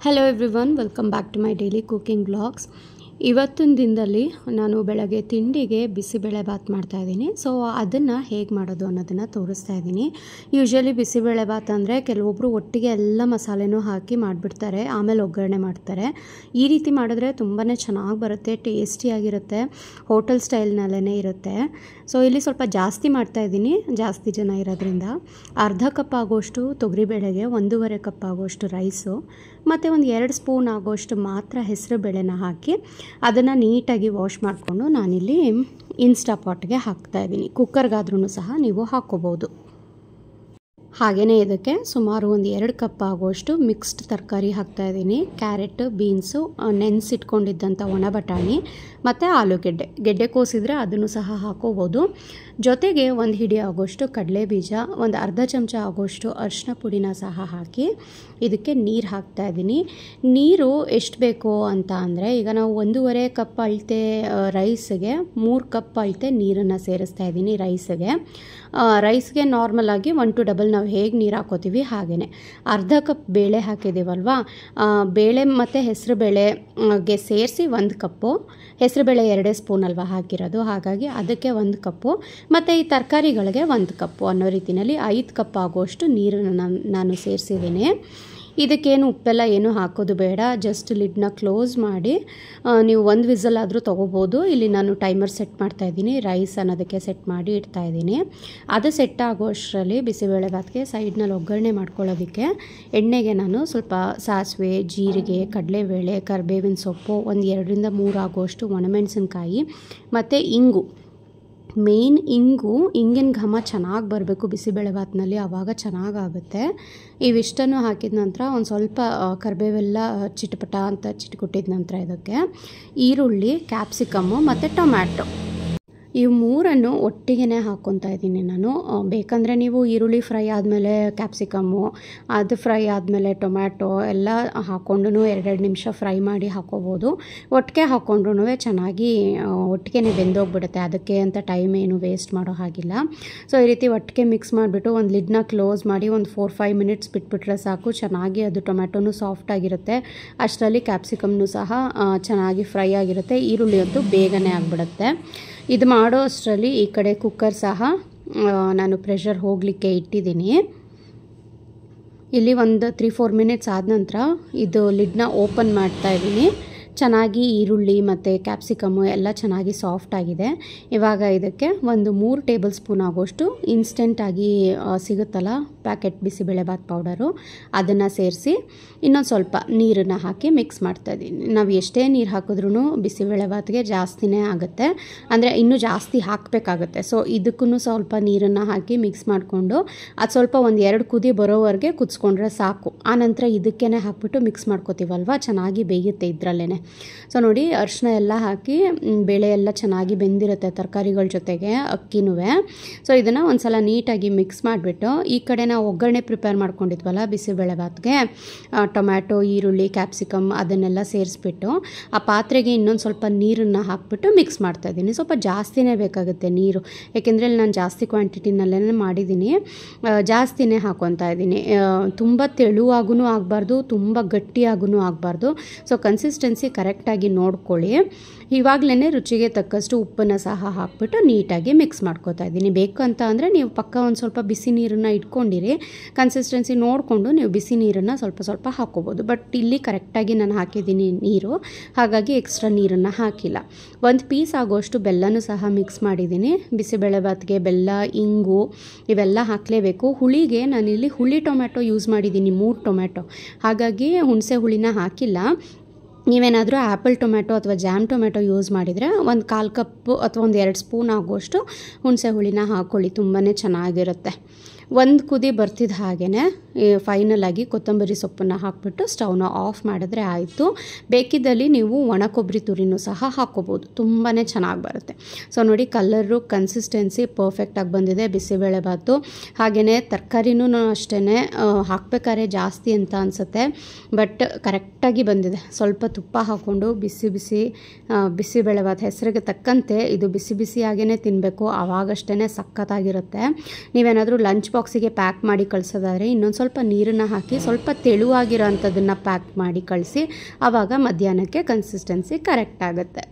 Hello everyone, welcome back to my daily cooking blogs. ಇವತ್ತಿನ ದಿನದಲ್ಲಿ ನಾನು ಬೆಳಗ್ಗೆ ತಿಂಡಿಗೆ ಬಿಸಿಬೇಳೆಬಾತ್ ಮಾಡ್ತಾಯಿದ್ದೀನಿ. ಸೊ ಅದನ್ನು ಹೇಗೆ ಮಾಡೋದು ಅನ್ನೋದನ್ನು ತೋರಿಸ್ತಾ ಇದ್ದೀನಿ. ಯೂಶ್ವಲಿ ಬಿಸಿಬೇಳೆಬಾತ್ ಅಂದರೆ ಕೆಲವೊಬ್ಬರು ಒಟ್ಟಿಗೆ ಎಲ್ಲ ಮಸಾಲೆನೂ ಹಾಕಿ ಮಾಡಿಬಿಡ್ತಾರೆ, ಆಮೇಲೆ ಒಗ್ಗರಣೆ ಮಾಡ್ತಾರೆ. ಈ ರೀತಿ ಮಾಡಿದ್ರೆ ತುಂಬಾ ಚೆನ್ನಾಗಿ ಬರುತ್ತೆ, ಟೇಸ್ಟಿಯಾಗಿರುತ್ತೆ, ಹೋಟೆಲ್ ಸ್ಟೈಲ್ನಲ್ಲೇ ಇರುತ್ತೆ. ಸೊ ಇಲ್ಲಿ ಸ್ವಲ್ಪ ಜಾಸ್ತಿ ಮಾಡ್ತಾಯಿದ್ದೀನಿ, ಜಾಸ್ತಿ ಜನ ಇರೋದ್ರಿಂದ. ಅರ್ಧ ಕಪ್ ಆಗೋಷ್ಟು ತೊಗರಿಬೇಳೆಗೆ 1.5 ಕಪ್ ಆಗೋಷ್ಟು ರೈಸು ಮತ್ತು ಒಂದು 2 ಸ್ಪೂನ್ ಆಗೋಷ್ಟು ಮಾತ್ರ ಹೆಸರು ಬೇಳೆನ ಹಾಕಿ ಅದನ್ನು ನೀಟಾಗಿ ವಾಶ್ ಮಾಡಿಕೊಂಡು ನಾನಿಲ್ಲಿ ಇನ್ಸ್ಟಾಪಾಟ್ಗೆ ಹಾಕ್ತಾಯಿದ್ದೀನಿ. ಕುಕ್ಕರ್ಗಾದ್ರೂ ಸಹ ನೀವು ಹಾಕ್ಕೋಬೋದು. ಹಾಗೆಯೇ ಇದಕ್ಕೆ ಸುಮಾರು ಒಂದು 2 ಕಪ್ ಆಗುವಷ್ಟು ಮಿಕ್ಸ್ಡ್ ತರಕಾರಿ ಹಾಕ್ತಾಯಿದ್ದೀನಿ. ಕ್ಯಾರೆಟ್, ಬೀನ್ಸು, ನೆನೆಸಿಟ್ಕೊಂಡಿದ್ದಂಥ ಒಣ ಬಟಾಣಿ ಮತ್ತು ಆಲೂಗೆಡ್ಡೆ. ಗೆಡ್ಡೆ ಕೋಸಿದ್ರೆ ಅದನ್ನು ಸಹ ಹಾಕೋಬೋದು. ಜೊತೆಗೆ ಒಂದು ಹಿಡಿ ಆಗೋಷ್ಟು ಕಡಲೆ ಬೀಜ, ಒಂದು ಅರ್ಧ ಚಮಚ ಆಗೋಷ್ಟು ಅರಿಶಿನ ಪುಡಿನ ಸಹ ಹಾಕಿ ಇದಕ್ಕೆ ನೀರು ಹಾಕ್ತಾಯಿದ್ದೀನಿ. ನೀರು ಎಷ್ಟು ಬೇಕು ಅಂತ ಅಂದರೆ, ಈಗ ನಾವು 1.5 ಕಪ್ ಅಳತೆ ರೈಸ್ಗೆ 3 ಕಪ್ ಅಳತೆ ನೀರನ್ನು ಸೇರಿಸ್ತಾ ಇದ್ದೀನಿ. ರೈಸ್ಗೆ ನಾರ್ಮಲಾಗಿ 1 to ಡಬಲ್ ನಾವು ಹೇಗೆ ನೀರು ಹಾಕೋತೀವಿ ಹಾಗೆಯೇ. ಅರ್ಧ ಕಪ್ ಬೇಳೆ ಹಾಕಿದ್ದೀವಲ್ವ, ಬೇಳೆ ಮತ್ತು ಹೆಸರು ಬೇಳೆಗೆ ಸೇರಿಸಿ 1 ಕಪ್ಪು. ಹೆಸರು ಬೇಳೆ 2 ಸ್ಪೂನ್ ಅಲ್ವ ಹಾಕಿರೋದು, ಹಾಗಾಗಿ ಅದಕ್ಕೆ 1 ಕಪ್ಪು ಮತ್ತು ಈ ತರಕಾರಿಗಳಿಗೆ 1 ಕಪ್ಪು ಅನ್ನೋ ರೀತಿಯಲ್ಲಿ 5 ಕಪ್ ಆಗುವಷ್ಟು ನೀರನ್ನು ನಾನು ಸೇರಿಸಿದ್ದೀನಿ. ಇದಕ್ಕೇನು ಉಪ್ಪೆಲ್ಲ ಏನು ಹಾಕೋದು ಬೇಡ, ಜಸ್ಟ್ ಲಿಡ್ನ ಕ್ಲೋಸ್ ಮಾಡಿ ನೀವು 1 ವಿಸಲ್ ಆದರೂ ತೊಗೋಬೋದು. ಇಲ್ಲಿ ನಾನು ಟೈಮರ್ ಸೆಟ್ ಮಾಡ್ತಾಯಿದ್ದೀನಿ, ರೈಸ್ ಅನ್ನೋದಕ್ಕೆ ಸೆಟ್ ಮಾಡಿ ಇಡ್ತಾಯಿದ್ದೀನಿ. ಅದು ಸೆಟ್ ಆಗೋಷ್ಟರಲ್ಲಿ ಬಿಸಿಬೇಳೆಬಾತ್ಗೆ ಸೈಡ್ನಲ್ಲಿ ಒಗ್ಗರಣೆ ಮಾಡ್ಕೊಳ್ಳೋದಕ್ಕೆ ಎಣ್ಣೆಗೆ ನಾನು ಸ್ವಲ್ಪ ಸಾಸಿವೆ, ಜೀರಿಗೆ, ಕಡಲೆಬೇಳೆ, ಕರಿಬೇವಿನ ಸೊಪ್ಪು, ಒಂದು 2 ರಿಂದ 3 ಆಗುವಷ್ಟು ಒಣಮೆಣಸಿನ್ಕಾಯಿ ಮತ್ತು ಇಂಗು. ಮೇನ್ ಇಂಗಿನ ಘಮ ಚೆನ್ನಾಗಿ ಬರಬೇಕು ಬಿಸಿಬೇಳೆಬಾತ್ನಲ್ಲಿ, ಆವಾಗ ಚೆನ್ನಾಗಾಗುತ್ತೆ. ಇವಿಷ್ಟನ್ನು ಹಾಕಿದ ನಂತರ ಒಂದು ಸ್ವಲ್ಪ ಕರಿಬೇವೆಲ್ಲ ಚಿಟಪಟ ಅಂತ ಚಿಟ್ಕೊಟ್ಟಿದ ನಂತರ ಇದಕ್ಕೆ ಈರುಳ್ಳಿ, ಕ್ಯಾಪ್ಸಿಕಮ್ಮು ಮತ್ತು ಟೊಮ್ಯಾಟೊ ಇವು 3 ಒಟ್ಟಿಗೆ ಹಾಕ್ಕೊತಾ ಇದ್ದೀನಿ ನಾನು. ಬೇಕಂದರೆ ನೀವು ಈರುಳ್ಳಿ ಫ್ರೈ ಆದಮೇಲೆ ಕ್ಯಾಪ್ಸಿಕಮ್ಮು, ಅದು ಫ್ರೈ ಆದಮೇಲೆ ಟೊಮ್ಯಾಟೊ ಎಲ್ಲ ಹಾಕ್ಕೊಂಡು 2 ನಿಮಿಷ ಫ್ರೈ ಮಾಡಿ ಹಾಕ್ಕೋಬೋದು. ಒಟ್ಟಿಗೆ ಹಾಕ್ಕೊಂಡ್ರೂ ಚೆನ್ನಾಗಿ ಒಟ್ಟಿಗೆ ಬೆಂದೋಗ್ಬಿಡುತ್ತೆ, ಅದಕ್ಕೆ ಅಂತ ಟೈಮ್ ಏನು ವೇಸ್ಟ್ ಮಾಡೋ ಹಾಗಿಲ್ಲ. ಸೊ ಈ ರೀತಿ ಒಟ್ಟಿಗೆ ಮಿಕ್ಸ್ ಮಾಡಿಬಿಟ್ಟು ಒಂದು ಲಿಡ್ನ ಕ್ಲೋಸ್ ಮಾಡಿ ಒಂದು 4-5 ಮಿನಿಟ್ಸ್ ಬಿಟ್ಬಿಟ್ರೆ ಸಾಕು. ಚೆನ್ನಾಗಿ ಅದು ಟೊಮ್ಯಾಟೊನೂ ಸಾಫ್ಟಾಗಿರುತ್ತೆ, ಅಷ್ಟರಲ್ಲಿ ಕ್ಯಾಪ್ಸಿಕಮ್ನೂ ಸಹ ಚೆನ್ನಾಗಿ ಫ್ರೈ ಆಗಿರುತ್ತೆ. ಈರುಳ್ಳಿ ಅಂತೂ ಬೇಗನೆ ಆಗಿಬಿಡುತ್ತೆ. ಇದು ಮಾಡೋ ಅಷ್ಟರಲ್ಲಿ ಈ ಕಡೆ ಕುಕ್ಕರ್ ಸಹ ನಾನು ಪ್ರೆಷರ್ ಹೋಗಲಿಕ್ಕೆ ಇಟ್ಟಿದ್ದೀನಿ. ಇಲ್ಲಿ ಒಂದು 3-4 ಮಿನಿಟ್ಸ್ ಆದ ನಂತರ ಇದು ಲಿಡ್ನ ಓಪನ್ ಮಾಡ್ತಾಯಿದ್ದೀನಿ. ಚೆನ್ನಾಗಿ ಈರುಳ್ಳಿ ಮತ್ತು ಕ್ಯಾಪ್ಸಿಕಮ್ಮು ಎಲ್ಲ ಚೆನ್ನಾಗಿ ಸಾಫ್ಟ್ ಆಗಿದೆ. ಇವಾಗ ಇದಕ್ಕೆ ಒಂದು 3 ಟೇಬಲ್ ಸ್ಪೂನ್ ಆಗೋಷ್ಟು ಇನ್ಸ್ಟೆಂಟಾಗಿ ಸಿಗುತ್ತಲ್ಲ ಪ್ಯಾಕೆಟ್ ಬಿಸಿಬೇಳೆಬಾತ್ ಪೌಡರು, ಅದನ್ನು ಸೇರಿಸಿ ಇನ್ನೊಂದು ಸ್ವಲ್ಪ ನೀರನ್ನು ಹಾಕಿ ಮಿಕ್ಸ್ ಮಾಡ್ತಾಯಿದ್ದೀನಿ. ನಾವು ಎಷ್ಟೇ ನೀರು ಹಾಕಿದ್ರೂ ಬಿಸಿಬೇಳೆಬಾತ್ಗೆ ಜಾಸ್ತಿನೇ ಆಗುತ್ತೆ, ಅಂದರೆ ಇನ್ನೂ ಜಾಸ್ತಿ ಹಾಕಬೇಕಾಗುತ್ತೆ. ಸೊ ಇದಕ್ಕೂ ಸ್ವಲ್ಪ ನೀರನ್ನು ಹಾಕಿ ಮಿಕ್ಸ್ ಮಾಡಿಕೊಂಡು ಅದು ಸ್ವಲ್ಪ ಒಂದು 2 ಕುದಿ ಬರೋವರೆಗೆ ಕುದಿಸ್ಕೊಂಡ್ರೆ ಸಾಕು. ಆನಂತರ ಇದಕ್ಕೇ ಹಾಕ್ಬಿಟ್ಟು ಮಿಕ್ಸ್ ಮಾಡ್ಕೋತೀವಲ್ವ, ಚೆನ್ನಾಗಿ ಬೇಯುತ್ತೆ ಇದರಲ್ಲೇ. ಸೊ ನೋಡಿ, ಅರಿಶಿನ ಎಲ್ಲ ಹಾಕಿ ಬೇಳೆ ಎಲ್ಲ ಚೆನ್ನಾಗಿ ಬೆಂದಿರುತ್ತೆ ತರಕಾರಿಗಳ ಜೊತೆಗೆ, ಅಕ್ಕಿನೂ. ಸೊ ಇದನ್ನು ಒಂದು ಸಲ ನೀಟಾಗಿ ಮಿಕ್ಸ್ ಮಾಡಿಬಿಟ್ಟು ಈ ಕಡೆ ನಾವು ಒಗ್ಗರಣೆ ಪ್ರಿಪೇರ್ ಮಾಡ್ಕೊಂಡಿದ್ವಲ್ಲ ಬಿಸಿಬೇಳೆಬಾತ್ಗೆ, ಟೊಮ್ಯಾಟೊ, ಈರುಳ್ಳಿ, ಕ್ಯಾಪ್ಸಿಕಮ್ ಅದನ್ನೆಲ್ಲ ಸೇರಿಸ್ಬಿಟ್ಟು ಆ ಪಾತ್ರೆಗೆ ಇನ್ನೊಂದು ಸ್ವಲ್ಪ ನೀರನ್ನು ಹಾಕ್ಬಿಟ್ಟು ಮಿಕ್ಸ್ ಮಾಡ್ತಾಯಿದ್ದೀನಿ. ಸ್ವಲ್ಪ ಜಾಸ್ತಿನೇ ಬೇಕಾಗುತ್ತೆ ನೀರು, ಏಕೆಂದರೆ ನಾನು ಜಾಸ್ತಿ ಕ್ವಾಂಟಿಟಿನಲ್ಲೇ ಮಾಡಿದ್ದೀನಿ, ಜಾಸ್ತಿನೇ ಹಾಕ್ಕೊತಾ ಇದ್ದೀನಿ. ತುಂಬ ತೆಳುವಾಗೂ ಆಗಬಾರ್ದು, ತುಂಬ ಗಟ್ಟಿಯಾಗೂ ಆಗಬಾರ್ದು. ಸೊ ಕನ್ಸಿಸ್ಟೆನ್ಸಿ ಕರೆಕ್ಟಾಗಿ ನೋಡ್ಕೊಳ್ಳಿ. ಇವಾಗಲೇ ರುಚಿಗೆ ತಕ್ಕಷ್ಟು ಉಪ್ಪನ್ನು ಸಹ ಹಾಕ್ಬಿಟ್ಟು ನೀಟಾಗಿ ಮಿಕ್ಸ್ ಮಾಡ್ಕೋತಾ ಇದ್ದೀನಿ. ಬೇಕು ಅಂತ ಅಂದರೆ ನೀವು ಪಕ್ಕ ಒಂದು ಸ್ವಲ್ಪ ಬಿಸಿ ನೀರನ್ನು ಇಟ್ಕೊಂಡಿರಿ, ಕನ್ಸಿಸ್ಟೆನ್ಸಿ ನೋಡಿಕೊಂಡು ನೀವು ಬಿಸಿ ನೀರನ್ನು ಸ್ವಲ್ಪ ಹಾಕ್ಕೋಬೋದು. ಬಟ್ ಇಲ್ಲಿ ಕರೆಕ್ಟಾಗಿ ನಾನು ಹಾಕಿದ್ದೀನಿ ನೀರು, ಹಾಗಾಗಿ ಎಕ್ಸ್ಟ್ರಾ ನೀರನ್ನು ಹಾಕಿಲ್ಲ. 1 ಪೀಸ್ ಆಗೋಷ್ಟು ಬೆಲ್ಲನೂ ಸಹ ಮಿಕ್ಸ್ ಮಾಡಿದ್ದೀನಿ. ಬಿಸಿಬೇಳೆಬಾತ್ಗೆ ಬೆಲ್ಲ, ಇಂಗು ಇವೆಲ್ಲ ಹಾಕಲೇಬೇಕು. ಹುಳಿಗೆ ನಾನಿಲ್ಲಿ ಹುಳಿ ಟೊಮ್ಯಾಟೊ ಯೂಸ್ ಮಾಡಿದ್ದೀನಿ, 3 ಟೊಮ್ಯಾಟೊ, ಹಾಗಾಗಿ ಹುಣಸೆ ಹುಳಿನ ಹಾಕಿಲ್ಲ. ನೀವೇನಾದರೂ ಆ್ಯಪಲ್ ಟೊಮ್ಯಾಟೊ ಅಥವಾ ಜಾಮ್ ಟೊಮ್ಯಾಟೊ ಯೂಸ್ ಮಾಡಿದರೆ ಒಂದು 1/4 ಕಪ್ ಅಥವಾ ಒಂದು 2 ಸ್ಪೂನ್ ಆಗುವಷ್ಟು ಹುಣಸೆ ಹುಳಿನ ಹಾಕ್ಕೊಳ್ಳಿ, ತುಂಬಾ ಚೆನ್ನಾಗಿರುತ್ತೆ. 1 ಕುದಿ ಬರ್ತಿದ್ದ ಹಾಗೆಯೇ ಫೈನಲಾಗಿ ಕೊತ್ತಂಬರಿ ಸೊಪ್ಪನ್ನು ಹಾಕ್ಬಿಟ್ಟು ಸ್ಟವ್ನ ಆಫ್ ಮಾಡಿದ್ರೆ ಆಯಿತು. ಬೇಕಿದ್ದಲ್ಲಿ ನೀವು ಒಣ ಕೊಬ್ಬರಿ ತುರಿನೂ ಸಹ ಹಾಕ್ಕೋಬೋದು, ತುಂಬಾ ಚೆನ್ನಾಗಿ ಬರುತ್ತೆ. ಸೊ ನೋಡಿ, ಕಲರು ಕನ್ಸಿಸ್ಟೆನ್ಸಿ ಪರ್ಫೆಕ್ಟಾಗಿ ಬಂದಿದೆ ಬಿಸಿಬೇಳೆಬಾತು. ಹಾಗೆಯೇ ತರಕಾರಿನೂ ಅಷ್ಟೇ, ಹಾಕಬೇಕಾದ್ರೆ ಜಾಸ್ತಿ ಅಂತ ಅನಿಸುತ್ತೆ, ಬಟ್ ಕರೆಕ್ಟಾಗಿ ಬಂದಿದೆ. ಸ್ವಲ್ಪ ತುಪ್ಪ ಹಾಕ್ಕೊಂಡು ಬಿಸಿಬೇಳೆಬಾತ್ ಹೆಸರಿಗೆ ತಕ್ಕಂತೆ ಇದು ಬಿಸಿಯಾಗೇ ತಿನ್ನಬೇಕು, ಆವಾಗಷ್ಟೇ ಸಖತ್ತಾಗಿರುತ್ತೆ. ನೀವೇನಾದರೂ ಲಂಚ್ ಬಾಕ್ಸಿಗೆ ಪ್ಯಾಕ್ ಮಾಡಿ ಕಳಿಸೋದಾದರೆ ಇನ್ನೊಂದು ಸ್ವಲ್ಪ ನೀರನ್ನು ಹಾಕಿ ಸ್ವಲ್ಪ ತೆಳುವಾಗಿರೋ ಅಂಥದ್ದನ್ನು ಪ್ಯಾಕ್ ಮಾಡಿ ಕಳಿಸಿ, ಆವಾಗ ಮಧ್ಯಾಹ್ನಕ್ಕೆ ಕನ್ಸಿಸ್ಟೆನ್ಸಿ ಕರೆಕ್ಟ್ ಆಗುತ್ತೆ.